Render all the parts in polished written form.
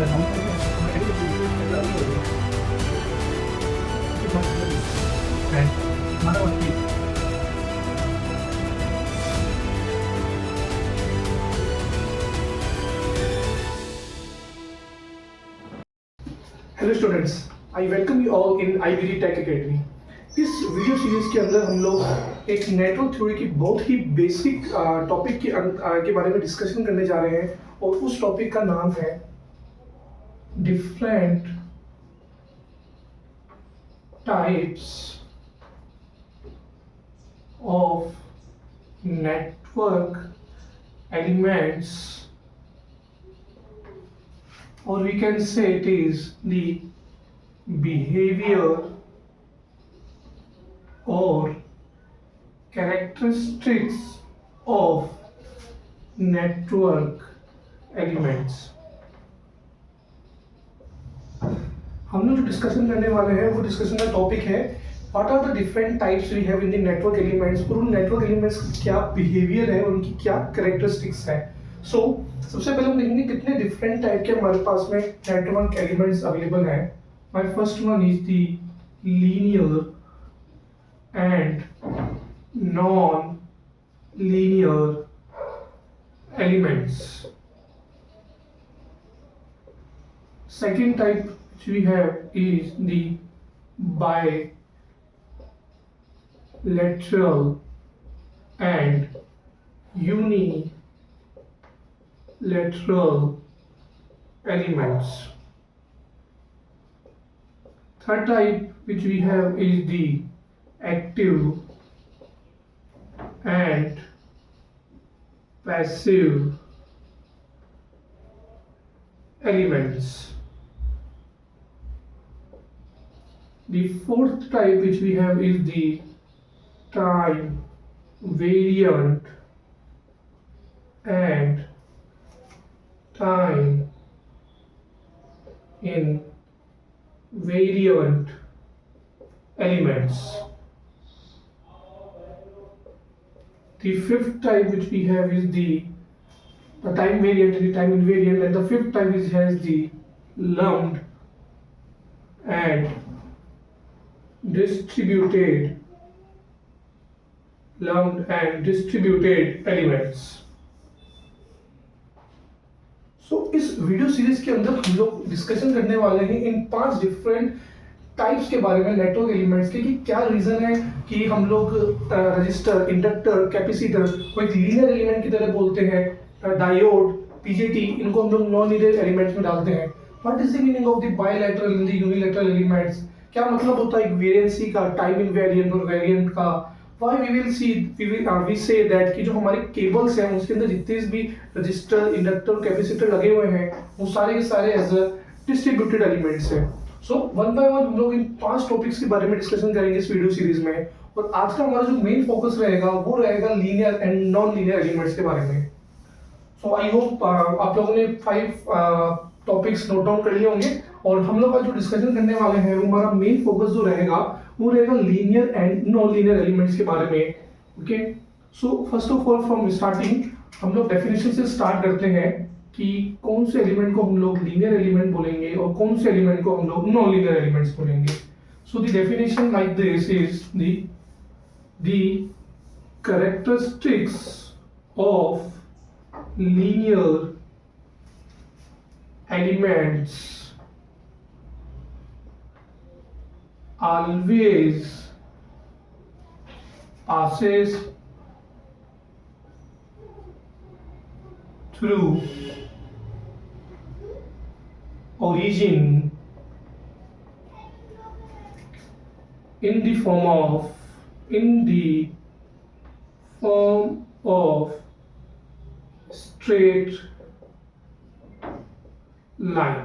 Hello students, I welcome you all in IBD tech academy. इस video series के अंदर हम लोग एक नेटवर्क थ्योरी की बहुत ही बेसिक टॉपिक के बारे में डिस्कशन करने जा रहे हैं और उस टॉपिक का नाम है different types of network elements, or we can say it is the behavior or characteristics of network elements। हम लोग जो डिस्कशन करने वाले हैं वो डिस्कशन का टॉपिक है what are the different types we have in the network elements, और उन नेटवर्क एलिमेंट्स का क्या बिहेवियर है और उनकी क्या कैरेक्टरिस्टिक्स है। सबसे पहले हम देखेंगे कितने डिफरेंट टाइप के हमारे पास में नेटवर्क एलिमेंट्स अवेलेबल है। My first one is the linear and non linear elements. Second type which we have is the bilateral and unilateral elements. Third type which we have is the active and passive elements. The fourth type which we have is the time variant and time invariant elements. The fifth type which we have is the time variant and the time invariant, and the fifth type is has the lumped and distributed elements। इस video series के अंदर हम लोग discussion करने वाले हैं इन 5 different types के बारे में नेटवर्क एलिमेंट्स के, कि क्या रीजन है कि हम लोग रजिस्टर, इंडक्टर, कैपेसिटर को एक लीनियर एलिमेंट की तरह बोलते हैं, डायोड, पीजेटी इनको हम लोग नॉन लीनियर एलिमेंट्स में डालते हैं। What is the meaning of the bilateral and the unilateral elements, क्या मतलब होता है एक वेरिएंसी का, टाइम इनवेरिएंट और वेरिएंट का। Why we say that कि जो हमारे केबल्स हैं उसके अंदर जितने भी रजिस्टर, इंडक्टर, कैपेसिटर लगे हुए हैं वो सारे के सारे एज अ डिस्ट्रीब्यूटेड एलिमेंट्स हैं। वन बाय वन हम लोग इन 5 टॉपिक्स के बारे में डिस्कशन करेंगे इस वीडियो सीरीज में, और आज का हमारा जो मेन फोकस रहेगा वो रहेगा linear and non linear elements के बारे में। आई होप आप लोगों ने 5 टॉपिक्स नोट डाउन कर लिए होंगे, और हम लोग आज जो डिस्कशन करने वाले हैं वो हमारा मेन फोकस जो रहेगा वो रहेगा linear and non linear elements के बारे में। Okay, so first of all from starting हम लोग डेफिनेशन से स्टार्ट करते हैं कि कौन से एलिमेंट को हम लोग लीनियर एलिमेंट बोलेंगे और कौन से एलिमेंट को हम लोग नॉन लीनियर एलिमेंट्स बोलेंगे। So the definition like this is the characteristics of linear elements always passes through origin in the form of straight line.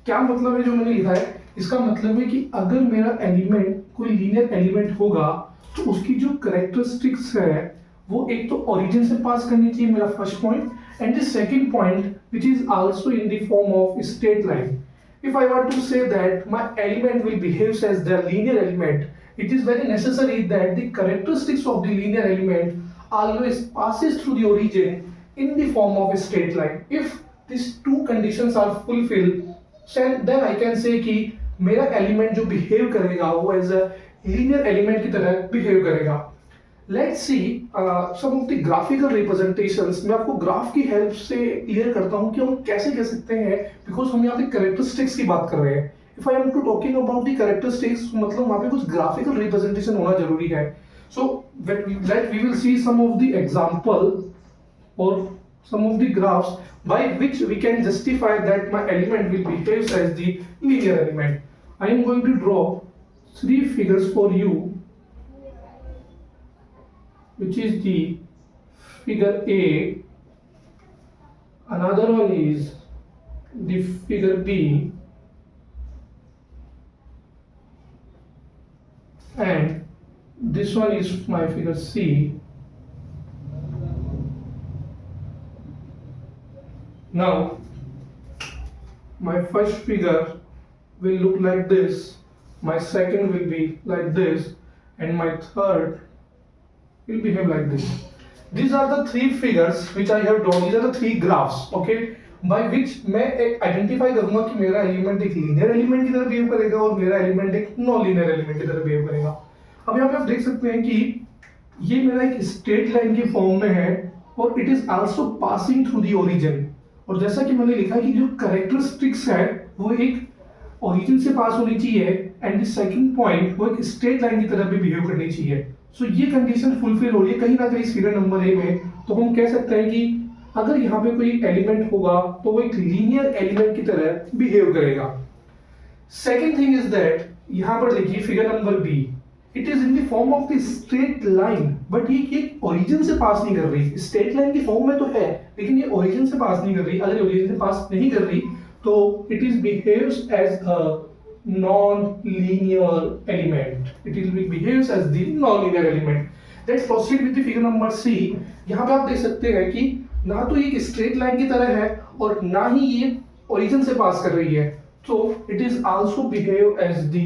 क्या मतलब है जो मैंने लिखा है, इसका मतलब है कि अगर मेरा एलिमेंट कोई लीनियर एलिमेंट होगा तो उसकी जो कैरेक्टरिस्टिक्स है वो एक तो ओरिजिन से पास करनी चाहिए, मेरा first point, and the second point which is also in the form of straight line. If I want to say that my element will behaves as the linear element, it is very necessary that the characteristics of the linear element always passes through the origin in the form of a straight line. If these two conditions are fulfilled, then I can say कि मेरा element जो behave करेगा वो as a linear element की तरह behave करेगा. Let's see some of the graphical representations. मैं आपको ग्राफ की हेल्प से क्लियर करता हूँ कि हम कैसे कह सकते हैं, बिकॉज हम यहाँ पे कैरेक्टरिस्टिक्स की बात कर रहे हैं. If I am to talking about the characteristics, मतलब वहाँ पे कुछ ग्राफिकल रिप्रेजेंटेशन होना जरूरी है. So let we will see some of the example or some of the graphs by which we can justify that my element will behave as the linear element. I am going to draw three figures for you, which is the figure A, another one is the figure B, and this one is my figure C. Now, my first figure will look like this, my second will be like this, and my third will behave like this. These are the three figures which I have drawn. These are the three graphs, okay, by which मैं identify करूँगा कि मेरा element एक linear element की तरह behave करेगा और मेरा एलिमेंट एक नॉन लीनियर एलिमेंट की तरह बिहेव करेगा. अब यहाँ पे आप देख सकते हैं कि ये मेरा एक स्ट्रेट लाइन के फॉर्म में है और it is also passing through the origin. और जैसा कि मैंने लिखा कि जो कैरेक्टरिस्टिक्स है वो एक ओरिजिन से पास होनी चाहिए एंड द सेकंड पॉइंट वो एक स्ट्रेट लाइन की तरह भी बिहेव करनी चाहिए. सो ये कंडीशन फुलफिल हो रही है कहीं ना कहीं फिगर नंबर ए में. तो हम कह सकते हैं कि अगर यहाँ पे कोई एलिमेंट होगा तो वो एक लीनियर एलिमेंट की तरह बिहेव करेगा. सेकेंड थिंग इज दैट यहाँ पर देखिए figure number B, it is in the form of the straight line, but ये ओरिजिन से पास नहीं कर रही. स्ट्रेट लाइन की फॉर्म में तो है लेकिन ये ओरिजिन से पास नहीं कर रही. अगर ओरिजिन से पास नहीं कर रही तो it is behaves as a non linear element. It is behaves as the non linear element. Let's proceed with the figure number C. यहाँ पे आप देख सकते हैं कि ना तो ये एक स्ट्रेट लाइन की तरह है और ना ही ये ओरिजिन से पास कर रही है. तो it is also behave as the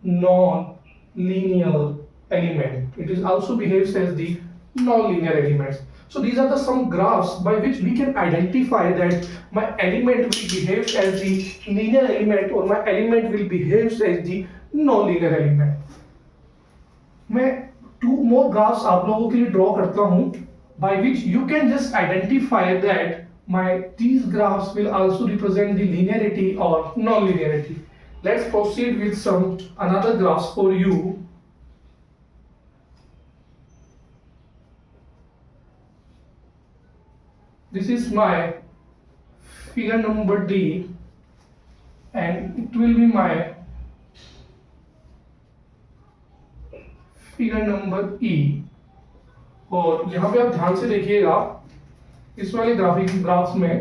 non linear element. It is also behaves as the non-linear elements. So these are the some graphs by which we can identify that my element will behave as the linear element or my element will behave as the non-linear element. मैं two more graphs आप लोगों के लिए draw करता हूँ by which you can just identify that my these graphs will also represent the linearity or non-linearity. Let's proceed with some another graphs for you. This is my figure number D and it will be my figure number E. और यहाँ पे आप ध्यान से देखिएगा इस वाले graphs में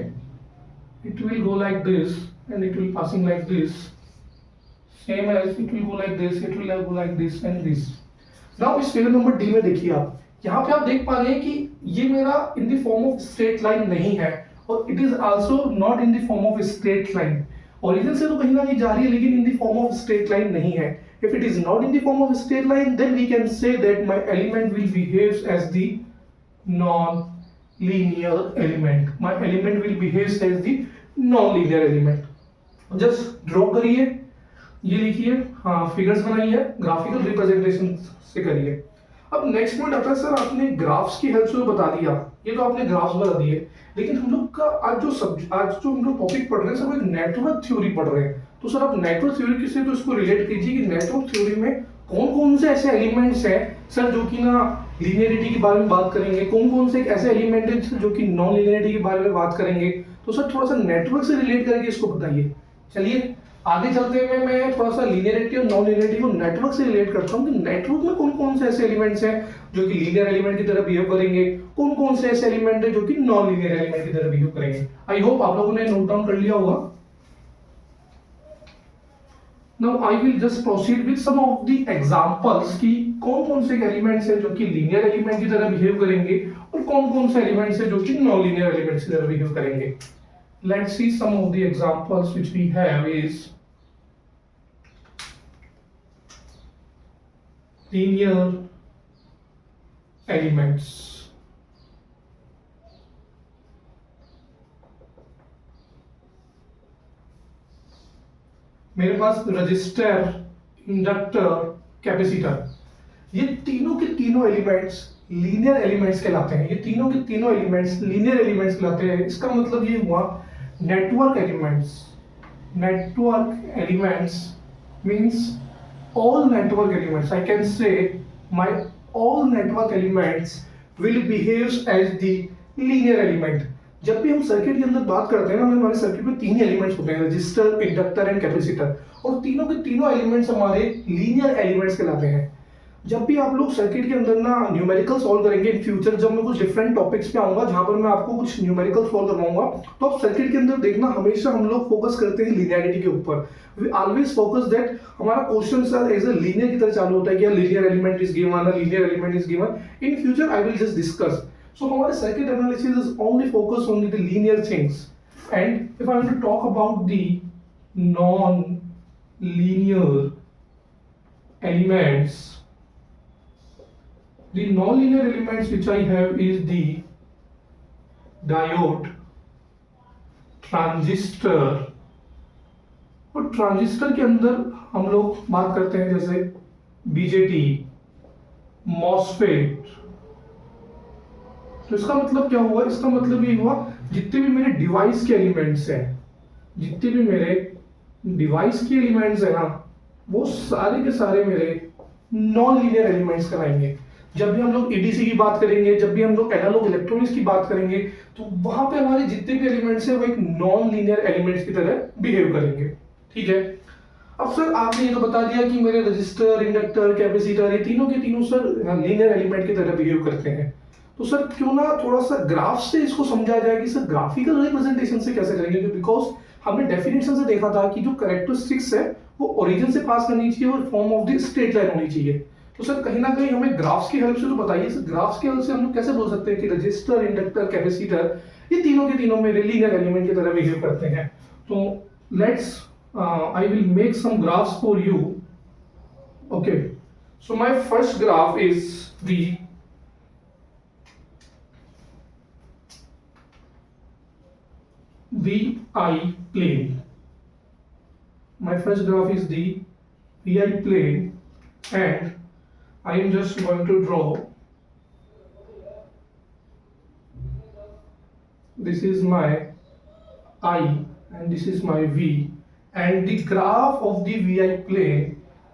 it will go like this and it will passing like this. Same as it will go like this, it will go like this and this. Now इस फिगर नंबर डी में देखिए आप, यहाँ पे आप देख पा रहे हैं कि ये मेरा in the form of straight line नहीं है और it is also not in the form of straight line. Origin से तो कहीं ना कहीं जा रही है लेकिन in the form of straight line नहीं है. If it is not in the form of straight line then we can say that my element will behaves as the non linear element. My element will behaves as the non linear element. Just draw करिए, ये लिखिए, हाँ figures बनाइए, graphical representation से करिए. अब next point आता है सर आपने ग्राफ्स की हेल्प से बता दिया, ये तो आपने ग्राफ्स बता दिए, लेकिन हम लोग का आज जो हम लोग टॉपिक पढ़ रहे हैं सर वो एक नेटवर्क थ्योरी पढ़ रहे हैं. तो सर आप नेटवर्क थ्योरी से तो इसको रिलेट कीजिए कि नेटवर्क थ्योरी में कौन कौन से ऐसे एलिमेंट्स हैं सर जो कि ना लीनियरिटी के बारे में बात करेंगे, कौन कौन से ऐसे एलिमेंट हैं जो कि नॉन लीनियरिटी के बारे में बात करेंगे. तो सर थोड़ा सा नेटवर्क से रिलेट करके इसको बताइए. चलिए आगे चलते हुए मैं थोड़ा सा लीनियरिटी और नॉन लीनियरिटी को नेटवर्क से रिलेट करता हूँ कि नेटवर्क में कौन कौन से ऐसे एलिमेंट्स हैं जो कि लीनियर एलिमेंट की तरह बिहेव करेंगे, कौन कौन से ऐसे एलिमेंट हैं जो कि नॉन लीनियर एलिमेंट की तरह बिहेव करेंगे. आई होप आप लोगों ने नोट डाउन कर लिया होगा. Now I will just proceed with some of the examples कि कौन कौन से एलिमेंट्स हैं जो कि लीनियर एलिमेंट की तरह बिहेव करेंगे और कौन कौन से एलिमेंट्स हैं जो कि नॉन लीनियर एलिमेंट्स की तरह बिहेव करेंगे. Let's see some of the examples which we have is linear elements. मेरे पास रजिस्टर, इंडक्टर, कैपेसिटर, ये तीनों के तीनों एलिमेंट्स लीनियर एलिमेंट्स कहलाते हैं। ये तीनों के तीनों एलिमेंट्स लीनियर एलिमेंट्स कहलाते हैं। इसका मतलब ये हुआ network elements. Network elements means all network elements. I can say my all network elements will behave as the linear element. जब भी हम सर्किट के अंदर बात करते हैं ना, हमारे सर्किट में तीन एलिमेंट्स होते हैं, रजिस्टर, इंडक्टर एंड कैपेसिटर, और तीनों के तीनों एलिमेंट्स हमारे लीनियर एलिमेंट्स कहलाते हैं। जब भी आप लोग सर्किट के अंदर ना न्यूमेरिकल सॉल्व करेंगे इन फ्यूचर, जब मैं कुछ डिफरेंट टॉपिक्स पे आऊंगा जहां पर मैं आपको कुछ न्यूमेरिकल सॉल्व करवाऊंगा, तो आप सर्किट के अंदर देखना हमेशा हम लोग फोकस करते हैं लीनियरिटी के ऊपर। वी ऑलवेज फोकस दैट हमारा question sir as a linear की तरह चालू होता है कि linear element is given, a linear element is given. In future I will just discuss. So हमारे circuit analysis is only focus on the linear things. And if I want to talk about the non linear elements, the non-linear elements which I have is the diode, transistor, और transistor के अंदर हम लोग बात करते हैं जैसे BJT, MOSFET. तो इसका मतलब क्या हुआ? इसका मतलब ये हुआ जितने भी मेरे डिवाइस के एलिमेंट्स हैं, जितने भी मेरे डिवाइस के एलिमेंट्स हैं ना, वो सारे के सारे मेरे नॉन लीनियर एलिमेंट्स कराएंगे। जब भी हम लोग एडीसी की बात करेंगे, जब भी हम लोग एनालॉग इलेक्ट्रॉनिक्स की बात करेंगे, तो वहां पे हमारे जितने भी एलिमेंट्स हैं वो एक नॉन लीनियर एलिमेंट्स की तरह बिहेव करेंगे। ठीक है। अब सर आपने ये तो बता दिया कि मेरे रजिस्टर, इंडक्टर, कैपेसिटर, ये तीनों के तीनों सर लीनियर एलिमेंट की तरह बिहेव करते हैं। तो सर क्यों ना थोड़ा सा ग्राफ से इसको समझा जाए कि सर ग्राफिकल रिप्रेजेंटेशन से कैसे करेंगे, बिकॉज हमने डेफिनेशन से देखा था कि जो कैरेक्टरिस्टिक्स है वो ओरिजिन से पास करनी चाहिए और form of the straight line होनी चाहिए। तो सर कहीं ना कहीं हमें ग्राफ्स की हेल्प से तो बताइए, सर ग्राफ्स की हेल्प से हम लोग कैसे बोल सकते हैं कि रजिस्टर, इंडक्टर, कैपेसिटर ये तीनों के तीनों मेरे लीनियर एलिमेंट की तरह बिहेव करते हैं। तो let's I will make some graphs for you. Okay, so my first graph is the VI plane. My first graph is the VI plane, and I am just going to draw. This is my I and this is my V, and the graph of the VI plane,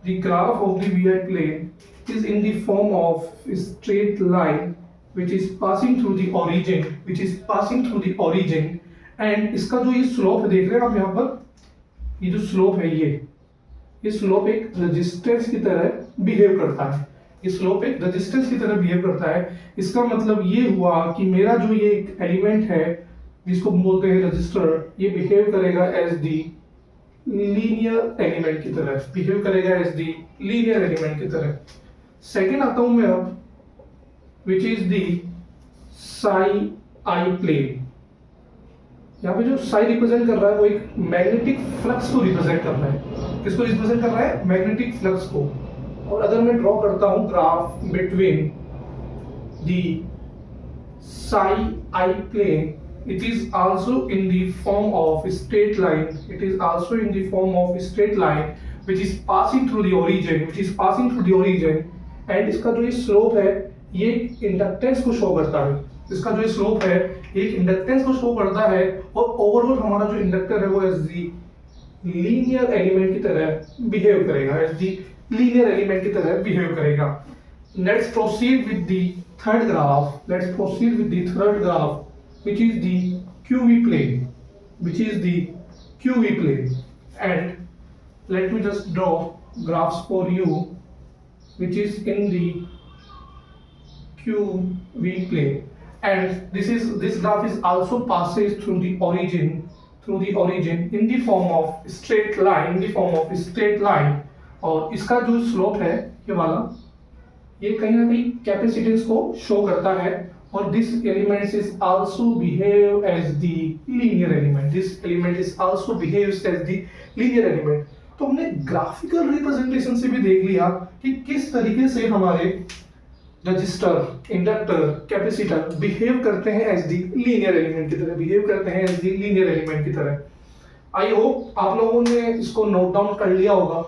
the graph of the VI plane is in the form of a straight line which is passing through the origin, and इसका जो ये slope देख रहे हैं आप यहाँ पर, ये जो स्लोप है ये स्लोप एक रेजिस्टेंस की तरह बिहेव करता है। ये स्लोप एक रेजिस्टेंस की तरह बिहेव करता है। इसका मतलब ये हुआ कि मेरा जो ये एलिमेंट है जिसको बोलते हैं रजिस्टर, ये बिहेव करेगा एज दी लीनियर एलिमेंट की तरह, बिहेव करेगा एज दी लीनियर एलिमेंट की तरह। सेकेंड आता हूं मैं अब, which is the psi I plane. यहाँ पे जो साई रिप्रेजेंट कर रहा है वो एक मैग्नेटिक फ्लक्स को रिप्रेजेंट कर रहा है। किसको रिप्रेजेंट कर रहा है? मैग्नेटिक फ्लक्स को। और अगर मैं ड्रॉ करता हूं graph between the psi I plane, it is also in the form of straight line, it is also in the form of straight line which is passing through the origin, and इसका जो ये slope है ये inductance को show करता है। इसका जो स्लोप है एक इंडक्टेंस को शो करता है, और ओवरऑल हमारा जो इंडक्टर है वो एज दी लीनियर एलिमेंट की तरह बिहेव करेगा, एज दी लीनियर एलिमेंट की तरह बिहेव करेगा। Let's proceed with the third graph, which is the QV plane, and let me just draw graphs for you which is in the QV plane, and this graph is also passes through the origin in the form of straight line, और इसका जो slope है ये वाला, ये कहीं ना कहीं कैपेसिटेंस को शो करता है, और this element is also behave as the linear element। तो हमने ग्राफिकल रिप्रेजेंटेशन से भी देख लिया कि किस तरीके से हमारे रजिस्टर, इंडक्टर, कैपेसिटर बिहेव करते हैं एज दी लीनियर एलिमेंट की तरह, आई होप आप लोगों ने इसको नोट डाउन कर लिया होगा।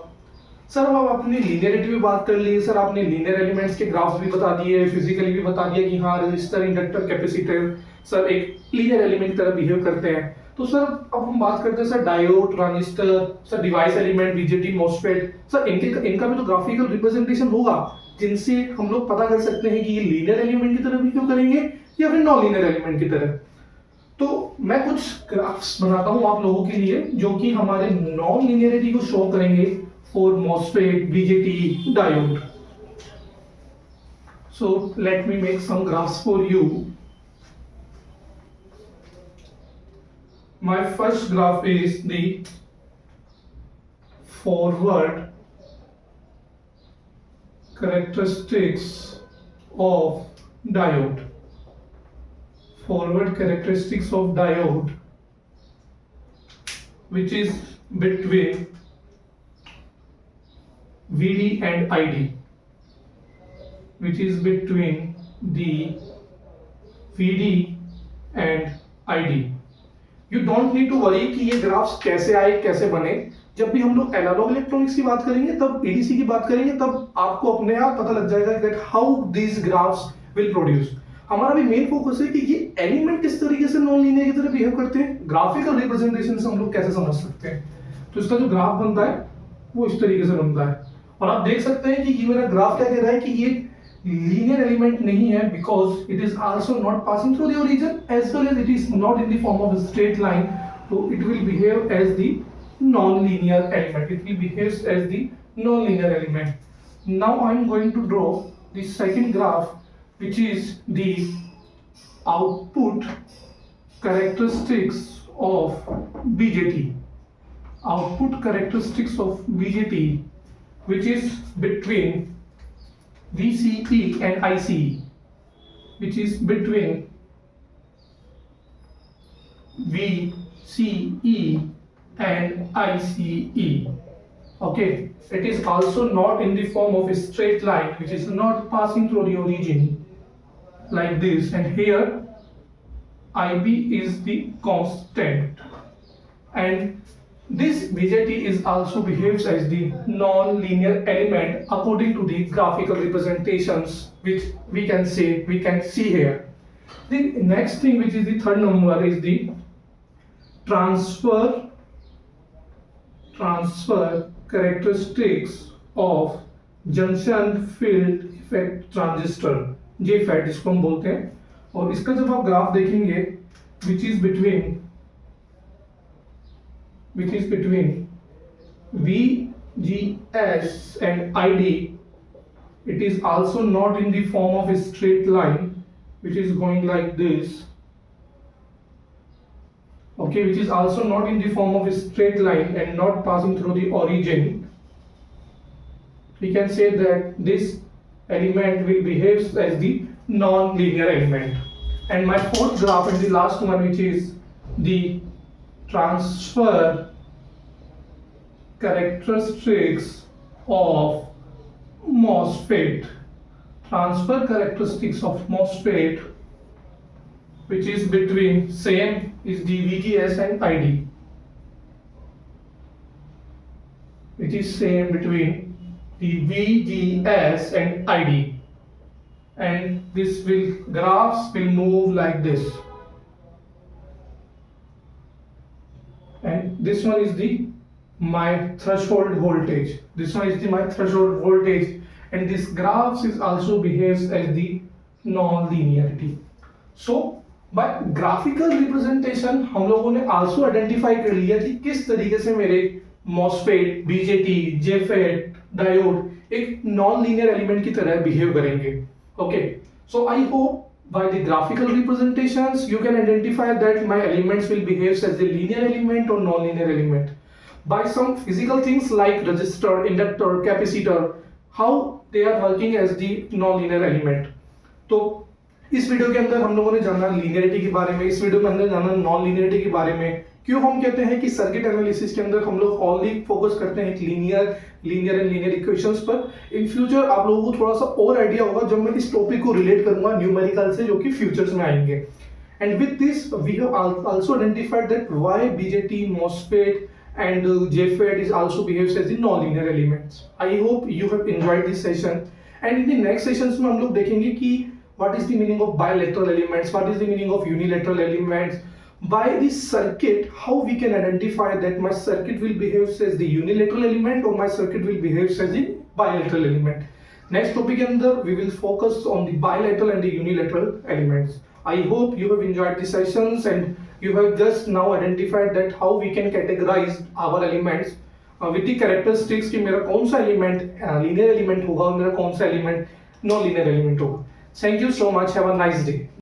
सर अब आपने लीनियरिटी भी बात कर ली, सर आपने लीनियर एलिमेंट्स के ग्राफ्स भी बता दिए, फिजिकली भी बता दिया कि हाँ रेजिस्टर, इंडक्टर, कैपेसिटर सर एक लीनियर एलिमेंट की तरह बिहेव करते हैं। तो सर अब हम बात करते हैं sir diode, transistor, sir device element, BJT, MOSFET, sir इनका भी तो ग्राफिकल रिप्रेजेंटेशन होगा जिनसे हम लोग पता कर सकते हैं कि ये लीनियर एलिमेंट की तरह बिहेव करेंगे या फिर नॉन लीनियर एलिमेंट की तरह। तो मैं कुछ ग्राफ्स बनाता हूं आप लोगों के लिए जो कि हमारे नॉन लीनियरिटी को शो करेंगे for MOSFET, BJT, diode. So let me make some graphs for you. My first graph is the forward characteristics of diode. Forward characteristics of diode, which is between VD and ID, which is between the VD and ID. You don't need to worry कि ये graphs कैसे आए, कैसे बने। जब भी हम लोग एनालॉग इलेक्ट्रॉनिक्स की बात करेंगे, तब एडीसी की बात करेंगे, तब आपको अपने आप पता लग जाएगा that how these graphs will produce। हमारा भी मेन फोकस है कि ये एलिमेंट किस तरीके से नॉन लीनियर की तरह बिहेव करते हैं, ग्राफिकल रिप्रेजेंटेशन से हम लोग कैसे समझ सकते हैं। तो इसका जो ग्राफ बनता है वो इस तरीके से बनता है, और आप देख सकते हैं कि ये मेरा ग्राफ क्या कह रहा है कि ये लीनियर एलिमेंट नहीं है, because it is also not passing through the origin as well as it is not in the form of straight line. तो it will behave as the non linear element, it will behave as the non linear element. Now I am going to draw the second graph which is the output characteristics of BJT. Output characteristics of BJT, which is between VCE and ICE, which is between VCE and ICE. Okay, it is also not in the form of a straight line, which is not passing through the origin like this, and here IB is the constant, and this BJT is also behaves as the non-linear element according to the graphical representations which we can see here. The next thing, which is the third number, is the transfer characteristics of junction field effect transistor, JFET इसको हम बोलते हैं। और इसका जब आप graph देखेंगे which is between VGS and ID, it is also not in the form of a straight line which is going like this. Okay, which is also not in the form of a straight line and not passing through the origin. We can say that this element will behave as the non-linear element. And my fourth graph and the last one, which is the transfer characteristics of MOSFET. Transfer characteristics of MOSFET, which is between same is the VGS and ID, which is same between the VGS and ID, and this graphs will move like this, and this one is my threshold voltage. This one is my threshold voltage, and this graphs is also behaves as the non-linearity. So by graphical representation हम लोगों ने also identify कर लिया कि किस तरीके से मेरे MOSFET, BJT, JFET, डायोड एक नॉन लीनियर एलिमेंट की तरह बिहेव करेंगे। Okay, so I hope by the graphical representations you can identify that my elements will behave as a linear element or non-linear element. By some physical things like resistor, inductor, capacitor, how they are working as the non-linear element. तो इस video के अंदर हम लोगों ने जाना linearity के बारे में, इस वीडियो के अंदर जाना नॉन लीनियरिटी के बारे में। क्यों हम कहते हैं कि सर्किट एनालिसिस के अंदर हम लोग ओनली फोकस करते हैं लीनियर एंड लीनियर इक्वेशंस पर। इन फ्यूचर आप लोगों को थोड़ा सा और आइडिया होगा जब मैं इस टॉपिक को रिलेट करूंगा न्यूमेरिकल से, जो कि फ्यूचर्स में आएंगे। And with this, we have also identified that why BJT, MOSFET, and JFET is also behaves as the non-linear elements. I hope you have enjoyed this session. And in the next sessions में हम लोग देखेंगे कि what is the meaning of bilateral elements, what is the meaning of unilateral elements. By this circuit, how we can identify that my circuit will behave as the unilateral element or my circuit will behave as the bilateral element. Next topic के अंदर we will focus on the bilateral and the unilateral elements. I hope you have enjoyed the sessions and you have just now identified that how we can categorize our elements with the characteristics कि मेरा कौन सा element linear element होगा और मेरा कौन सा element non linear element होगा. Thank you so much. Have a nice day.